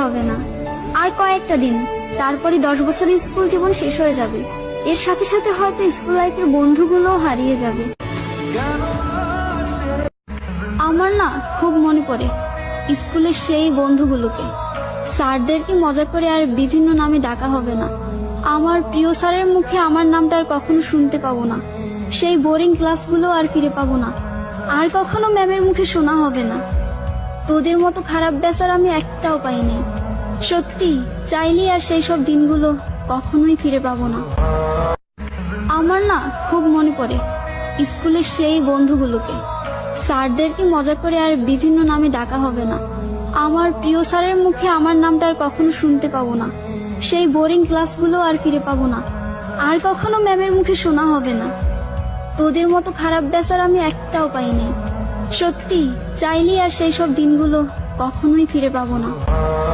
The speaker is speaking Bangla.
হবে না। আর কয়েকটা দিন, তারপরে 10 বছরের স্কুল জীবন শেষ হয়ে যাবে। এর সাথে সাথে হয়তো স্কুল লাইফের বন্ধুগুলোও হারিয়ে যাবে। আমার না খুব মনে পড়ে স্কুলের সেই বন্ধুগুলোকে। স্যারদেরকে মজা করে আর বিভিন্ন নামে ডাকা হবে না। আমার প্রিয় স্যারের মুখে আমার নামটা আর কখনো শুনতে পাবো না। সেই বোরিং ক্লাসগুলো আর ফিরে পাবো না। আর কখনো ম্যামের মুখে শোনা হবে না, তোদের মতো খারাপ ব্যাচার আমি একটাও পাইনি। সত্যি চাইলে আর সেই সব দিনগুলো কখনোই ফিরে পাবো না। আমার না খুব মনে পড়ে স্কুলের সেই বন্ধুগুলোকে। স্যারদেরকে মজা করে আর বিভিন্ন নামে ডাকা হবে না। আমার প্রিয় স্যারের মুখে আমার নামটা আর কখনো শুনতে পাবো না। সেই বোরিং ক্লাসগুলো আর ফিরে পাবো না। আর কখনো ম্যামের মুখে শোনা হবে না, তোদের মতো খারাপ ব্যাচার আমি একটাও পাইনি। সত্যি চাইলে আর সেই সব দিনগুলো কখনোই ফিরে পাবো না।